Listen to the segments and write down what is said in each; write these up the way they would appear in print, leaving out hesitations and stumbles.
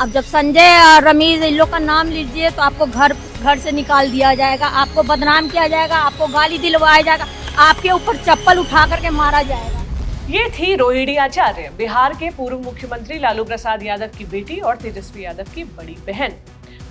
अब जब संजय और रमीज इन लोग का नाम लीजिए तो आपको घर घर से निकाल दिया जाएगा, आपको बदनाम किया जाएगा, आपको गाली दिलवाया जाएगा, आपके ऊपर चप्पल उठा करके मारा जाएगा। ये थी रोहिणी आचार्य, बिहार के पूर्व मुख्यमंत्री लालू प्रसाद यादव की बेटी और तेजस्वी यादव की बड़ी बहन।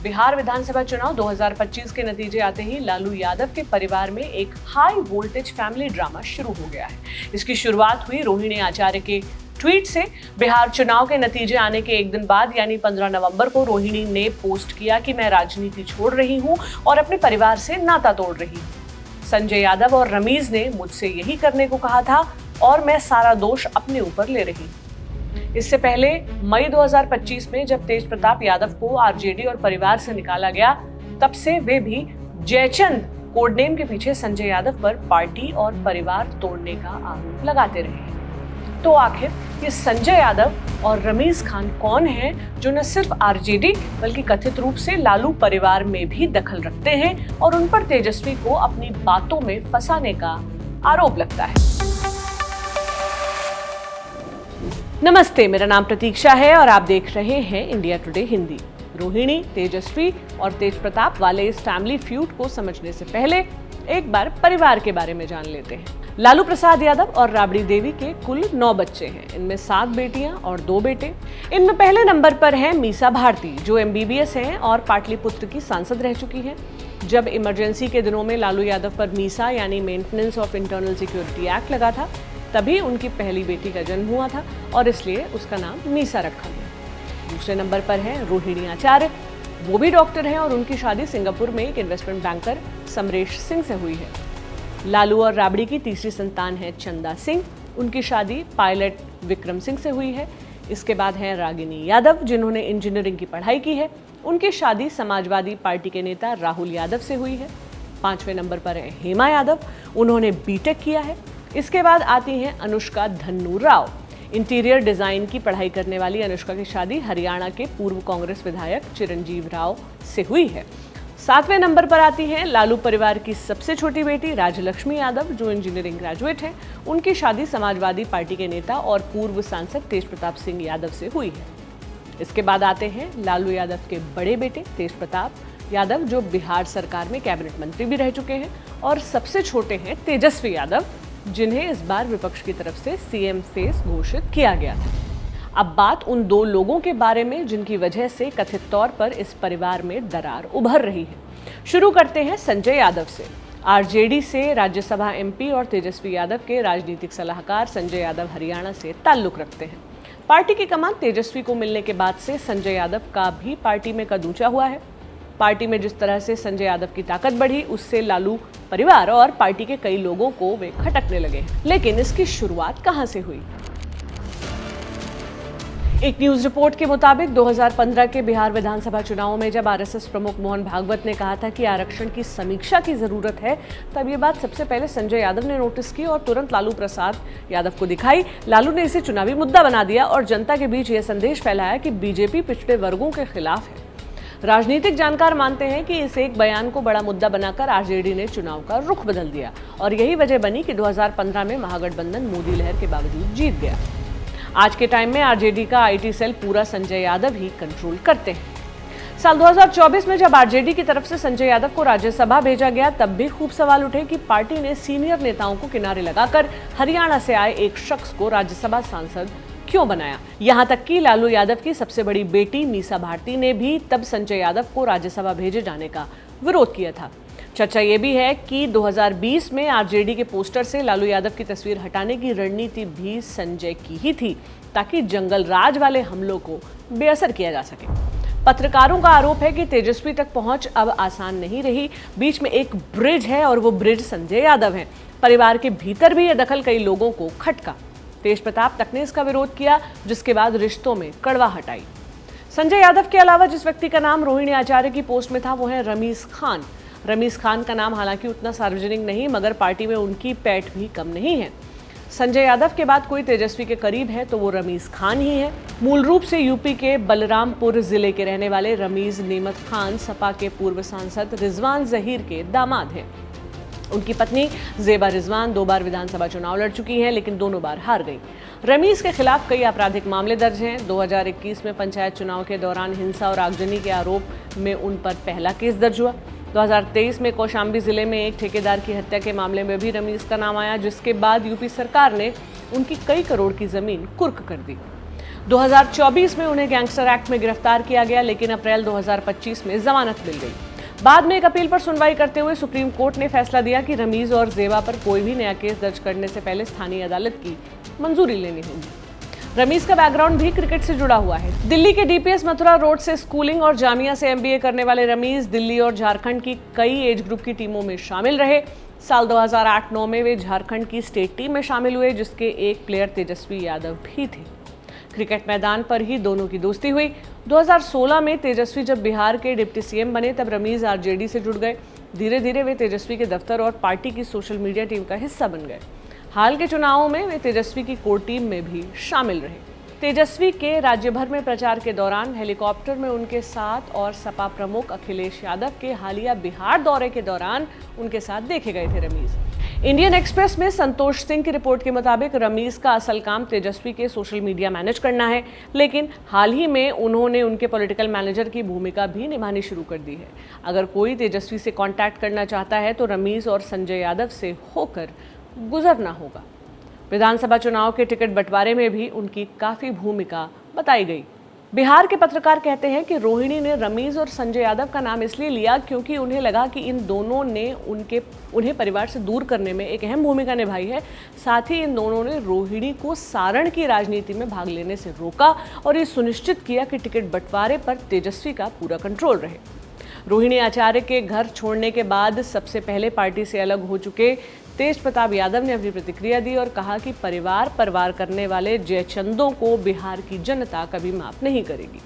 बिहार विधानसभा चुनाव 2025 के नतीजे आते ही लालू यादव के परिवार में एक हाई वोल्टेज फैमिली ड्रामा शुरू हो गया है। इसकी शुरुआत हुई रोहिणी आचार्य के ट्वीट से। बिहार चुनाव के नतीजे आने के एक दिन बाद यानी 15 नवंबर को रोहिणी ने पोस्ट किया कि मैं राजनीति छोड़ रही हूं और अपने परिवार से नाता तोड़ रही हूं। संजय यादव और रमीज ने मुझसे यही करने को कहा था और मैं सारा दोष अपने ऊपर ले रही हूं। इससे पहले मई 2025 में जब तेज प्रताप यादव को आरजेडी और परिवार से निकाला गया, तब से वे भी जयचंद कोडनेम के पीछे संजय यादव पर पार्टी और परिवार तोड़ने का आरोप लगाते रहे। तो आखिर ये संजय यादव और रमीज खान कौन हैं जो न सिर्फ आरजेडी बल्कि कथित रूप से लालू परिवार में भी दखल रखते हैं और उन पर तेजस्वी को अपनी बातों में फंसाने का आरोप लगता है। नमस्ते, मेरा नाम प्रतीक्षा है और आप देख रहे हैं इंडिया टुडे हिंदी। रोहिणी, तेजस्वी और तेज प्रताप वाले इस फैमिली फ्यूड को समझने से पहले एक बार परिवार के बारे में जान लेते हैं। लालू प्रसाद यादव और राबड़ी देवी के कुल 9 बच्चे हैं। इनमें 7 बेटियां और 2 बेटे। इनमें पहले नंबर पर है मीसा भारती, जो MBBS हैं और पाटलिपुत्र की सांसद रह चुकी हैं। जब इमरजेंसी के दिनों में लालू यादव पर मीसा यानी maintenance of internal security act लगा था, तभी उनकी पहली बेटी का जन्म हुआ था और इसलिए उसका नाम मीसा रखा गया। दूसरे नंबर पर है रोहिणी आचार्य, वो भी डॉक्टर हैं और उनकी शादी सिंगापुर में एक इन्वेस्टमेंट बैंकर समरेश सिंह से हुई है। लालू और राबड़ी की तीसरी संतान है चंदा सिंह, उनकी शादी पायलट विक्रम सिंह से हुई है। इसके बाद है रागिनी यादव, जिन्होंने इंजीनियरिंग की पढ़ाई की है, उनकी शादी समाजवादी पार्टी के नेता राहुल यादव से हुई है। 5वें नंबर पर है हेमा यादव, उन्होंने बीटेक किया है। इसके बाद आती हैं अनुष्का धन्नू राव। इंटीरियर डिजाइन की पढ़ाई करने वाली अनुष्का की शादी हरियाणा के पूर्व कांग्रेस विधायक चिरंजीव राव से हुई है। 7वें नंबर पर आती हैं लालू परिवार की सबसे छोटी बेटी राजलक्ष्मी यादव, जो इंजीनियरिंग ग्रेजुएट हैं। उनकी शादी समाजवादी पार्टी के नेता और पूर्व सांसद तेज प्रताप सिंह यादव से हुई है। इसके बाद आते हैं लालू यादव के बड़े बेटे तेज प्रताप यादव, जो बिहार सरकार में कैबिनेट मंत्री भी रह चुके हैं। और सबसे छोटे हैं तेजस्वी यादव, जिन्हें इस बार विपक्ष की तरफ से CM फेस घोषित किया गया था। अब बात उन 2 लोगों के बारे में जिनकी वजह से कथित तौर पर इस परिवार में दरार उभर रही है। शुरू करते हैं संजय यादव से। आरजेडी से राज्यसभा MP और तेजस्वी यादव के राजनीतिक सलाहकार संजय यादव हरियाणा से ताल्लुक रखते हैं। पार्टी की कमान तेजस्वी को मिलने के बाद से संजय यादव का भी पार्टी में कद ऊंचा हुआ है। पार्टी में जिस तरह से संजय यादव की ताकत बढ़ी, उससे लालू परिवार और पार्टी के कई लोगों को वे खटकने लगे। लेकिन इसकी शुरुआत कहां से हुई? एक न्यूज रिपोर्ट के मुताबिक 2015 के बिहार विधानसभा चुनावों में जब RSS प्रमुख मोहन भागवत ने कहा था कि आरक्षण की समीक्षा की जरूरत है, तब ये बात सबसे पहले संजय यादव ने नोटिस की और तुरंत लालू प्रसाद यादव को दिखाई। लालू ने इसे चुनावी मुद्दा बना दिया और जनता के बीच यह संदेश फैलाया कि बीजेपी पिछड़े वर्गों के खिलाफ है। राजनीतिक जानकार मानते हैं कि इस एक बयान को बड़ा मुद्दा बनाकर आरजेडी ने चुनाव का रुख बदल दिया और यही वजह बनी कि 2015 में महागठबंधन मोदी लहर के बावजूद जीत गया। आज के टाइम में आरजेडी का IT सेल पूरा संजय यादव ही कंट्रोल करते हैं। साल 2024 में जब आरजेडी की तरफ से संजय यादव को राज्यसभा भेजा गया, तब भी खूब सवाल उठे कि पार्टी ने सीनियर नेताओं को किनारे लगाकर हरियाणा से आए एक शख्स को राज्यसभा सांसद क्यों बनाया। यहां तक कि लालू यादव की सबसे बड़ी बेटी मीसा भारती ने भी तब संजय यादव को राज्यसभा भेजे जाने का विरोध किया था। चर्चा ये भी है कि 2020 में आरजेडी के पोस्टर से लालू यादव की तस्वीर हटाने की रणनीति भी संजय की ही थी, ताकि जंगल राज वाले हमलों को बेअसर किया जा सके। पत्रकारों का आरोप है कि तेजस्वी तक पहुंच अब आसान नहीं रही। बीच में एक ब्रिज है और वो ब्रिज संजय यादव है। परिवार के भीतर भी ये दखल कई लोगों को खटका। तेज प्रताप तक ने इसका विरोध किया, जिसके बाद रिश्तों में कड़वाहट आई। संजय यादव के अलावा जिस व्यक्ति का नाम रोहिणी आचार्य की पोस्ट में था, वो है रमीज खान। रमीज खान का नाम हालांकि उतना सार्वजनिक नहीं, मगर पार्टी में उनकी पैठ भी कम नहीं है। संजय यादव के बाद कोई तेजस्वी के करीब है तो वो रमीज खान ही है। मूल रूप से यूपी के बलरामपुर जिले के रहने वाले रमीज नेमत खान सपा के पूर्व सांसद रिजवान जहीर के दामाद हैं। उनकी पत्नी ज़ेबा रिजवान 2 बार विधानसभा चुनाव लड़ चुकी हैं, लेकिन दोनों बार हार गई। रमीज के खिलाफ कई आपराधिक मामले दर्ज हैं। 2021 में पंचायत चुनाव के दौरान हिंसा और आगजनी के आरोप में उन पर पहला केस दर्ज हुआ। 2023 में कौशाम्बी जिले में एक ठेकेदार की हत्या के मामले में भी रमीज का नाम आया, जिसके बाद यूपी सरकार ने उनकी कई करोड़ की जमीन कुर्क कर दी। 2024 में उन्हें गैंगस्टर एक्ट में गिरफ्तार किया गया, लेकिन अप्रैल 2025 में जमानत मिल गई। बाद में एक अपील पर सुनवाई करते हुए सुप्रीम कोर्ट ने फैसला दिया कि रमीज और ज़ेबा पर कोई भी नया केस दर्ज करने से पहले स्थानीय अदालत की मंजूरी लेनी होगी। रमीज का बैकग्राउंड भी क्रिकेट से जुड़ा हुआ है। दिल्ली के डीपीएस मथुरा रोड से स्कूलिंग और जामिया से एमबीए करने वाले रमीज दिल्ली और झारखंड की कई एज ग्रुप की टीमों में शामिल रहे। साल 2008-9 में वे झारखंड की स्टेट टीम में शामिल हुए, जिसके एक प्लेयर तेजस्वी यादव भी थे। क्रिकेट मैदान पर ही दोनों की दोस्ती हुई। 2016 में तेजस्वी जब बिहार के डिप्टी सीएम बने, तब रमीज आरजेडी से जुड़ गए। धीरे धीरे वे तेजस्वी के दफ्तर और पार्टी की सोशल मीडिया टीम का हिस्सा बन गए। हाल के चुनावों में वे तेजस्वी की कोर टीम में भी शामिल रहे। तेजस्वी के राज्य भर में प्रचार के दौरान हेलीकॉप्टर में उनके साथ और सपा प्रमुख अखिलेश यादव के हालिया बिहार दौरे के दौरान उनके साथ देखे गए थे रमीज। इंडियन एक्सप्रेस में संतोष सिंह की रिपोर्ट के मुताबिक रमीज का असल काम तेजस्वी के सोशल मीडिया मैनेज करना है, लेकिन हाल ही में उन्होंने उनके पॉलिटिकल मैनेजर की भूमिका भी निभानी शुरू कर दी है। अगर कोई तेजस्वी से कांटेक्ट करना चाहता है तो रमीज और संजय यादव से होकर गुजरना होगा। विधानसभा चुनाव के टिकट बंटवारे में भी उनकी काफ़ी भूमिका बताई गई। बिहार के पत्रकार कहते हैं कि रोहिणी ने रमीज और संजय यादव का नाम इसलिए लिया क्योंकि उन्हें लगा कि इन दोनों ने उन्हें परिवार से दूर करने में एक अहम भूमिका निभाई है। साथ ही इन दोनों ने रोहिणी को सारण की राजनीति में भाग लेने से रोका और ये सुनिश्चित किया कि टिकट बंटवारे पर तेजस्वी का पूरा कंट्रोल रहे। रोहिणी आचार्य के घर छोड़ने के बाद सबसे पहले पार्टी से अलग हो चुके तेज प्रताप यादव ने अपनी प्रतिक्रिया दी और कहा कि परिवार करने वाले जयचंदों को बिहार की जनता कभी माफ नहीं करेगी।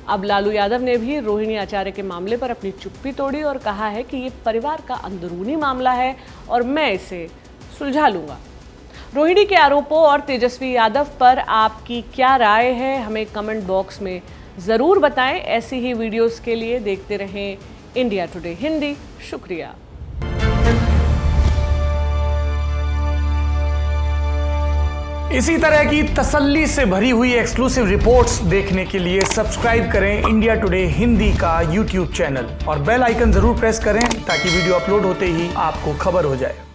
अब लालू यादव ने भी रोहिणी आचार्य के मामले पर अपनी चुप्पी तोड़ी और कहा है कि ये परिवार का अंदरूनी मामला है और मैं इसे सुलझा लूंगा। रोहिणी के आरोपों और तेजस्वी यादव पर आपकी क्या राय है, हमें कमेंट बॉक्स में ज़रूर बताएं। ऐसी ही वीडियोस के लिए देखते रहें इंडिया टुडे हिंदी। शुक्रिया। इसी तरह की तसल्ली से भरी हुई एक्सक्लूसिव रिपोर्ट्स देखने के लिए सब्सक्राइब करें इंडिया टुडे हिंदी का यूट्यूब चैनल और बेल आइकन जरूर प्रेस करें ताकि वीडियो अपलोड होते ही आपको खबर हो जाए।